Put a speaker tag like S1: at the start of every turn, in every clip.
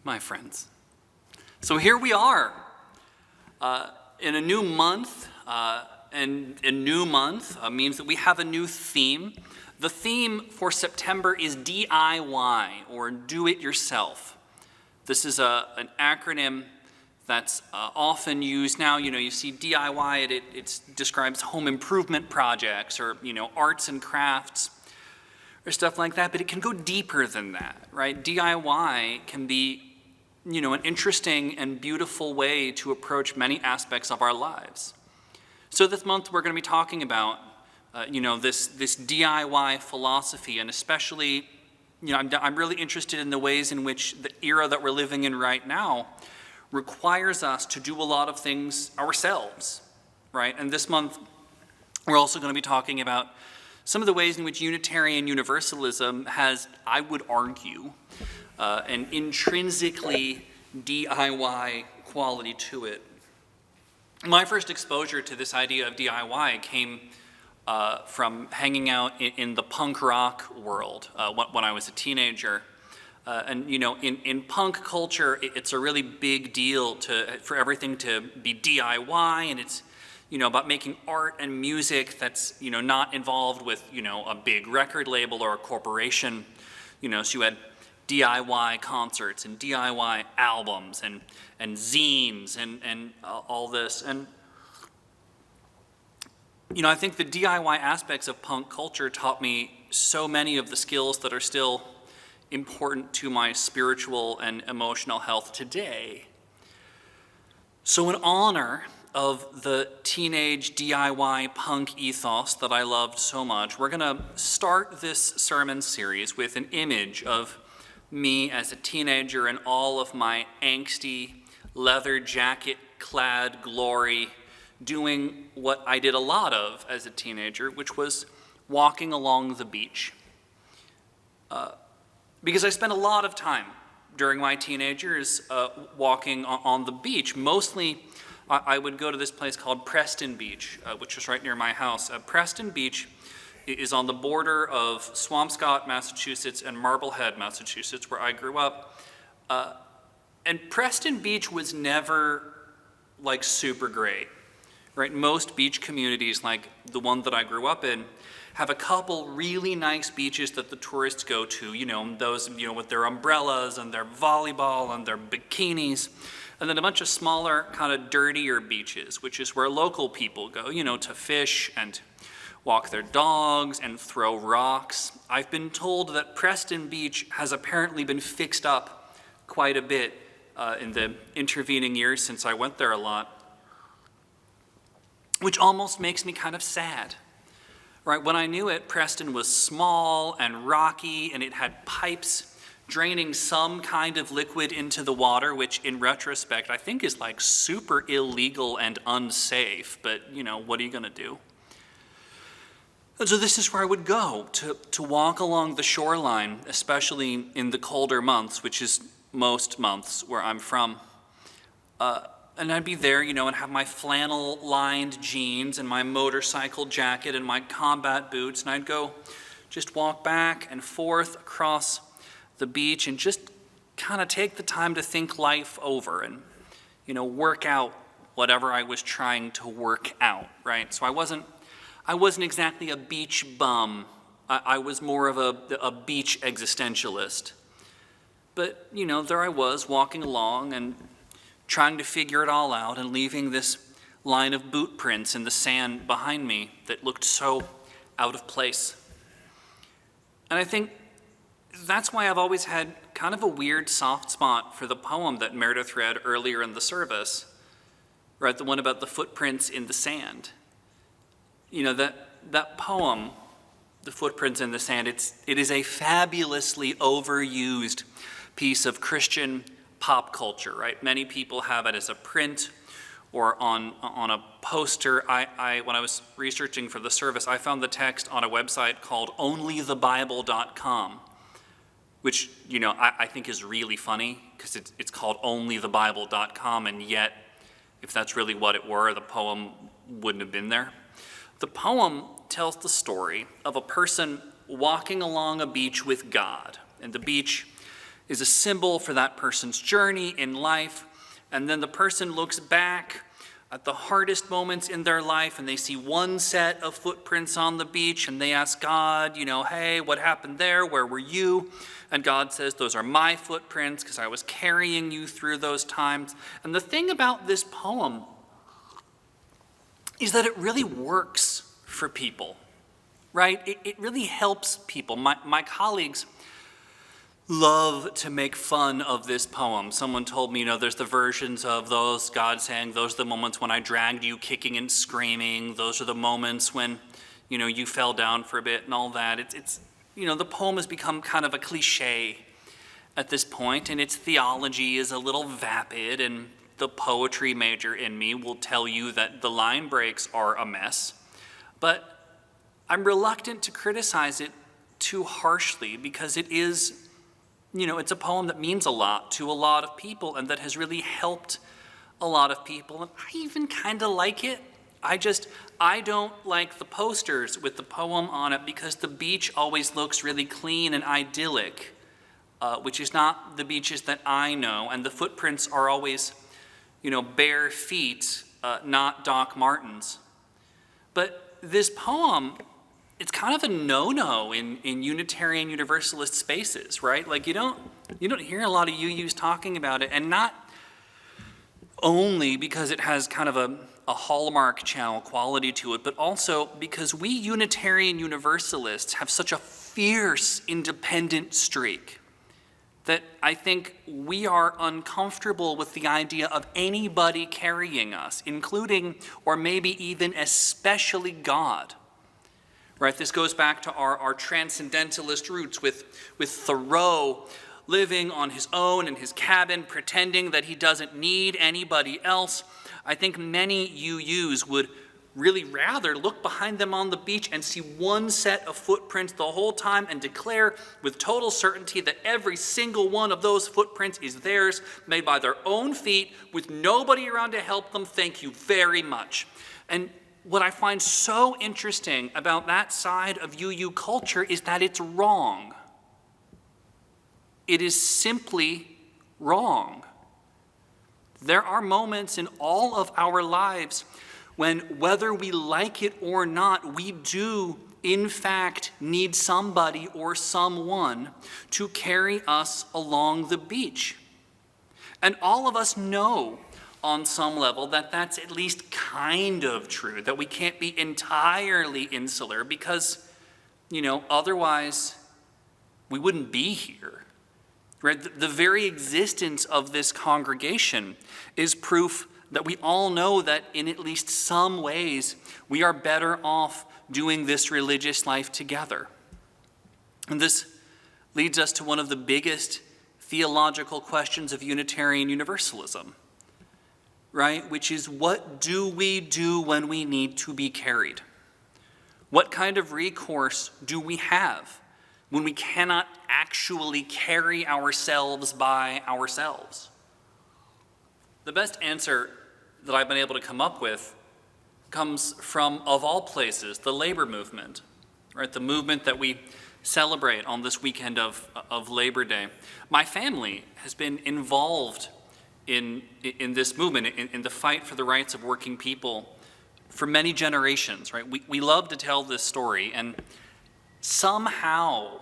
S1: my friends. So here we are in a new month, and a new month means that we have a new theme. The theme for September is DIY, or do it yourself. This is an acronym that's often used now. You see DIY, it describes home improvement projects or, arts and crafts or stuff like that, but it can go deeper than that, right? DIY can be, an interesting and beautiful way to approach many aspects of our lives. So this month we're going to be talking about, this DIY philosophy, and especially, I'm really interested in the ways in which the era that we're living in right now requires us to do a lot of things ourselves, right? And this month we're also going to be talking about some of the ways in which Unitarian Universalism has, I would argue, an intrinsically DIY quality to it. My first exposure to this idea of DIY came from hanging out in the punk rock world when I was a teenager. And in punk culture, it's a really big deal for everything to be DIY, and it's about making art and music that's not involved with a big record label or a corporation. So you had DIY concerts and DIY albums and zines and all this. And I think the DIY aspects of punk culture taught me so many of the skills that are still important to my spiritual and emotional health today. So in honor of the teenage DIY punk ethos that I loved so much, we're going to start this sermon series with an image of me as a teenager and all of my angsty, leather jacket-clad glory, doing what I did a lot of as a teenager, which was walking along the beach. Because I spent a lot of time during my teenage years walking on the beach. Mostly, I would go to this place called Preston Beach, which is right near my house. Preston Beach is on the border of Swampscott, Massachusetts, and Marblehead, Massachusetts, where I grew up. And Preston Beach was never, super great, right? Most beach communities, like the one that I grew up in, have a couple really nice beaches that the tourists go to, those, with their umbrellas and their volleyball and their bikinis. And then a bunch of smaller, kind of dirtier beaches, which is where local people go, to fish and walk their dogs and throw rocks. I've been told that Preston Beach has apparently been fixed up quite a bit in the intervening years since I went there a lot, which almost makes me kind of sad. Right, when I knew it, Preston was small and rocky, and it had pipes draining some kind of liquid into the water, which in retrospect I think is super illegal and unsafe, but what are you gonna do? And so this is where I would go to walk along the shoreline, especially in the colder months, which is most months where I'm from. And I'd be there, and have my flannel-lined jeans and my motorcycle jacket and my combat boots, and I'd go just walk back and forth across the beach and just kind of take the time to think life over and, work out whatever I was trying to work out, right? So I wasn't exactly a beach bum. I was more of a beach existentialist. But, there I was walking along and trying to figure it all out and leaving this line of boot prints in the sand behind me that looked so out of place. And I think that's why I've always had kind of a weird soft spot for the poem that Meredith read earlier in the service, right? The one about the footprints in the sand. That poem, The Footprints in the Sand, it is a fabulously overused piece of Christian pop culture, right? Many people have it as a print or on a poster. I when I was researching for the service, I found the text on a website called onlythebible.com, which, I think is really funny because it's called onlythebible.com, and yet, if that's really what it were, the poem wouldn't have been there. The poem tells the story of a person walking along a beach with God, and the beach is a symbol for that person's journey in life. And then the person looks back at the hardest moments in their life and they see one set of footprints on the beach and they ask God, hey, what happened there? Where were you? And God says, those are my footprints because I was carrying you through those times. And the thing about this poem is that it really works for people, right? It really helps people. My colleagues love to make fun of this poem. Someone told me, there's the versions of those, God saying, those are the moments when I dragged you kicking and screaming. Those are the moments when, you fell down for a bit and all that. It's the poem has become kind of a cliche at this point, and its theology is a little vapid, and the poetry major in me will tell you that the line breaks are a mess. But I'm reluctant to criticize it too harshly because it is, it's a poem that means a lot to a lot of people and that has really helped a lot of people. And I even kind of like it. I don't like the posters with the poem on it because the beach always looks really clean and idyllic, which is not the beaches that I know. And the footprints are always, bare feet, not Doc Martens. But this poem, it's kind of a no-no in Unitarian Universalist spaces, right? Like you don't hear a lot of UUs talking about it, and not only because it has kind of a Hallmark Channel quality to it, but also because we Unitarian Universalists have such a fierce independent streak that I think we are uncomfortable with the idea of anybody carrying us, including or maybe even especially God. Right, this goes back to our transcendentalist roots with Thoreau living on his own in his cabin, pretending that he doesn't need anybody else. I think many UUs would really rather look behind them on the beach and see one set of footprints the whole time and declare with total certainty that every single one of those footprints is theirs, made by their own feet, with nobody around to help them. Thank you very much. And what I find so interesting about that side of UU culture is that it's wrong. It is simply wrong. There are moments in all of our lives when, whether we like it or not, we do, in fact, need somebody or someone to carry us along the beach. And all of us know on some level that that's at least kind of true, that we can't be entirely insular because, otherwise we wouldn't be here. Right? The very existence of this congregation is proof that we all know that in at least some ways we are better off doing this religious life together. And this leads us to one of the biggest theological questions of Unitarian Universalism, right? Which is, what do we do when we need to be carried? What kind of recourse do we have when we cannot actually carry ourselves by ourselves? The best answer that I've been able to come up with comes from, of all places, the labor movement, right? The movement that we celebrate on this weekend of Labor Day. My family has been involved in this movement, in the fight for the rights of working people for many generations, right? We love to tell this story, and somehow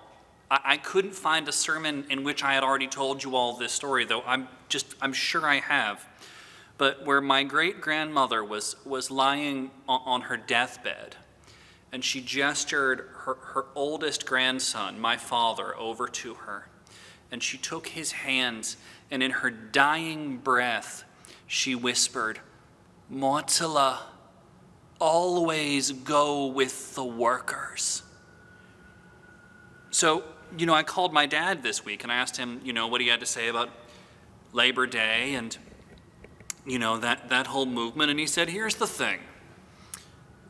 S1: I couldn't find a sermon in which I had already told you all this story, though I'm sure I have. But where my great-grandmother was lying on her deathbed, and she gestured her oldest grandson, my father, over to her, and she took his hands, and in her dying breath, she whispered, "Mortala, always go with the workers." So, I called my dad this week and I asked him, what he had to say about Labor Day and, that whole movement. And he said, here's the thing.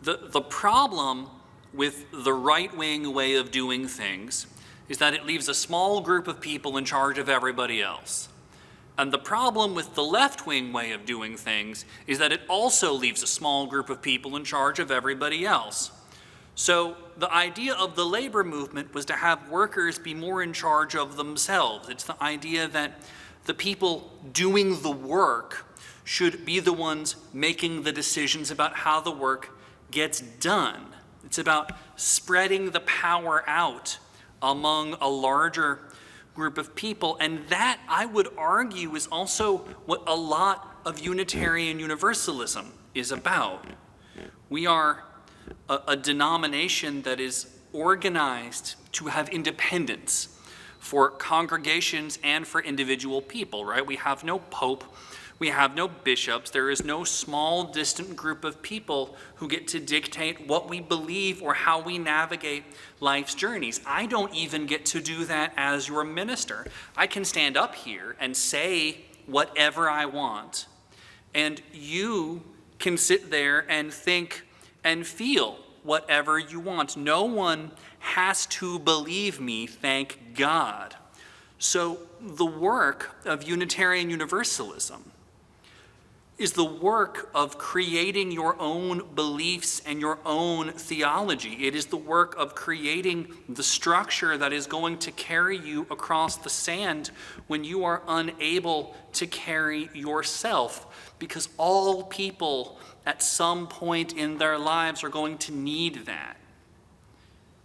S1: The problem with the right-wing way of doing things is that it leaves a small group of people in charge of everybody else. And the problem with the left-wing way of doing things is that it also leaves a small group of people in charge of everybody else. So the idea of the labor movement was to have workers be more in charge of themselves. It's the idea that the people doing the work should be the ones making the decisions about how the work gets done. It's about spreading the power out among a larger group of people. And that, I would argue, is also what a lot of Unitarian Universalism is about. We are a denomination that is organized to have independence for congregations and for individual people, right? We have no pope, we have no bishops, there is no small, distant group of people who get to dictate what we believe or how we navigate life's journeys. I don't even get to do that as your minister. I can stand up here and say whatever I want, and you can sit there and think and feel whatever you want. No one has to believe me, thank God. So the work of Unitarian Universalism is the work of creating your own beliefs and your own theology. It is the work of creating the structure that is going to carry you across the sand when you are unable to carry yourself, because all people at some point in their lives are going to need that.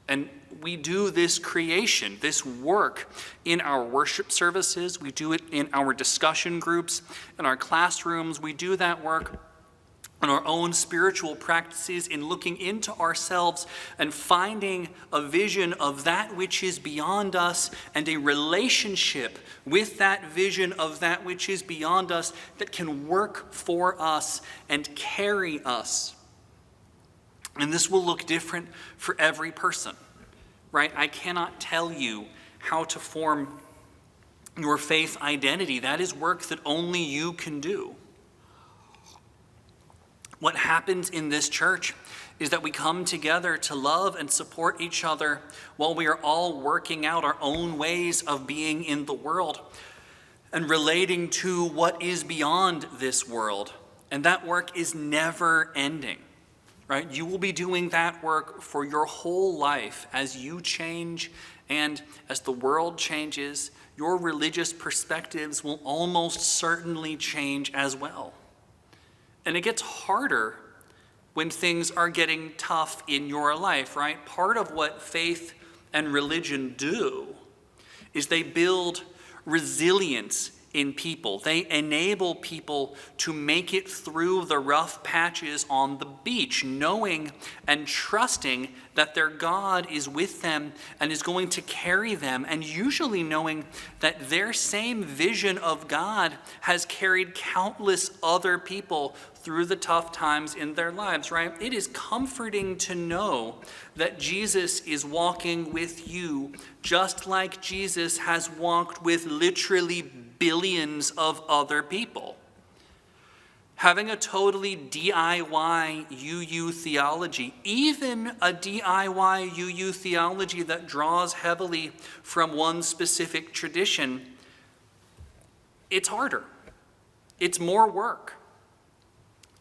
S1: And we do this creation, this work in our worship services. We do it in our discussion groups, in our classrooms. We do that work in our own spiritual practices, in looking into ourselves and finding a vision of that which is beyond us and a relationship with that vision of that which is beyond us that can work for us and carry us. And this will look different for every person, right? I cannot tell you how to form your faith identity. That is work that only you can do. What happens in this church is that we come together to love and support each other while we are all working out our own ways of being in the world and relating to what is beyond this world. And that work is never ending, right? You will be doing that work for your whole life as you change and as the world changes. Your religious perspectives will almost certainly change as well. And it gets harder when things are getting tough in your life, right? Part of what faith and religion do is they build resilience in people. They enable people to make it through the rough patches on the beach, knowing and trusting that their God is with them and is going to carry them, and usually knowing that their same vision of God has carried countless other people through the tough times in their lives, right? It is comforting to know that Jesus is walking with you just like Jesus has walked with literally billions of other people. Having a totally DIY UU theology, even a DIY UU theology that draws heavily from one specific tradition, it's harder. It's more work.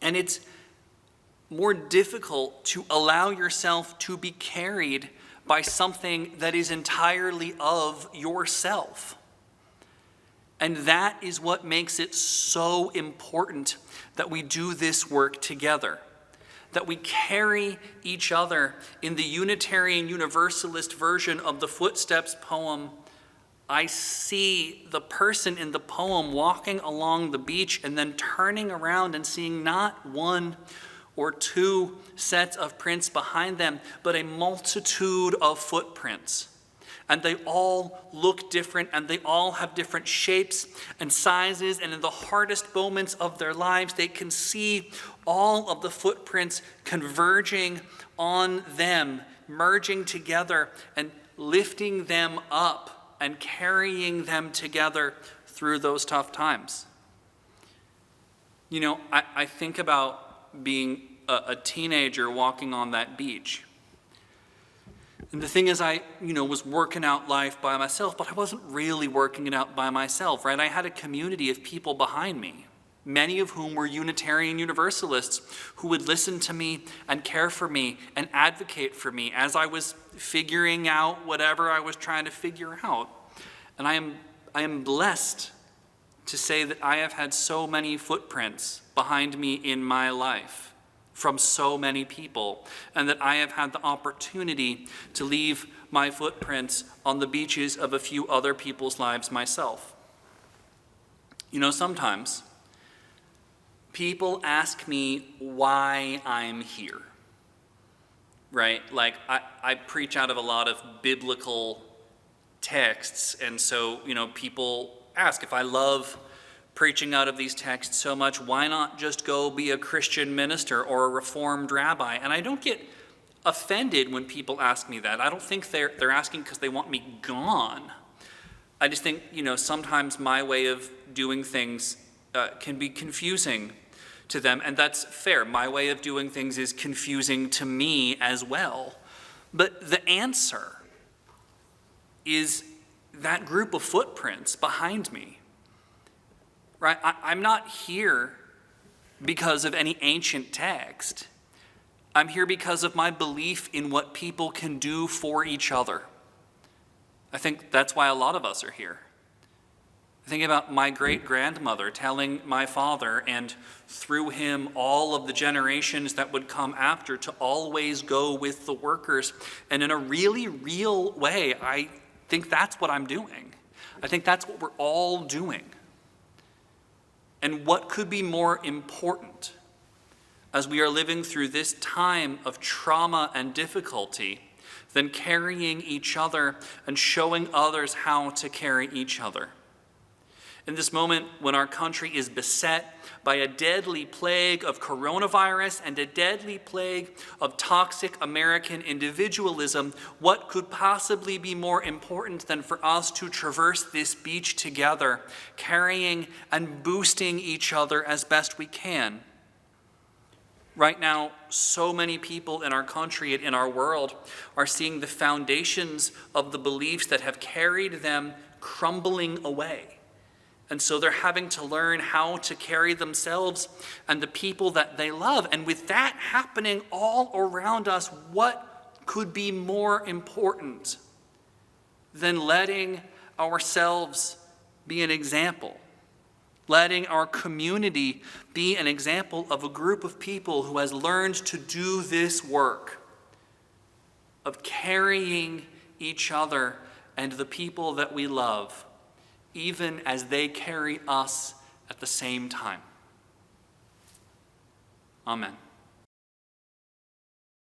S1: And it's more difficult to allow yourself to be carried by something that is entirely of yourself. And that is what makes it so important that we do this work together, that we carry each other. In the Unitarian Universalist version of the Footsteps poem, I see the person in the poem walking along the beach and then turning around and seeing not one or two sets of prints behind them, but a multitude of footprints. And they all look different, and they all have different shapes and sizes, and in the hardest moments of their lives, they can see all of the footprints converging on them, merging together and lifting them up and carrying them together through those tough times. You know, I think about being a teenager walking on that beach. And the thing is, I was working out life by myself, but I wasn't really working it out by myself, right? I had a community of people behind me. many of whom were Unitarian Universalists who would listen to me and care for me and advocate for me as I was figuring out whatever I was trying to figure out. And I am blessed to say that I have had so many footprints behind me in my life from so many people, and that I have had the opportunity to leave my footprints on the beaches of a few other people's lives myself. You know, sometimes people ask me why I'm here, right? Like, I preach out of a lot of biblical texts, and so, people ask, if I love preaching out of these texts so much, why not just go be a Christian minister or a Reformed rabbi? And I don't get offended when people ask me that. I don't think they're asking because they want me gone. I just think, sometimes my way of doing things can be confusing to them, and that's fair. My way of doing things is confusing to me as well. But the answer is that group of footprints behind me, right? I'm not here because of any ancient text. I'm here because of my belief in what people can do for each other. I think that's why a lot of us are here. Think about my great-grandmother telling my father, and through him all of the generations that would come after, to always go with the workers. And in a really real way, I think that's what I'm doing. I think that's what we're all doing. And what could be more important as we are living through this time of trauma and difficulty than carrying each other and showing others how to carry each other? In this moment when our country is beset by a deadly plague of coronavirus and a deadly plague of toxic American individualism, what could possibly be more important than for us to traverse this beach together, carrying and boosting each other as best we can? Right now, so many people in our country and in our world are seeing the foundations of the beliefs that have carried them crumbling away. And so they're having to learn how to carry themselves and the people that they love. And with that happening all around us, what could be more important than letting ourselves be an example? Letting our community be an example of a group of people who has learned to do this work of carrying each other and the people that we love, even as they carry us at the same time. Amen.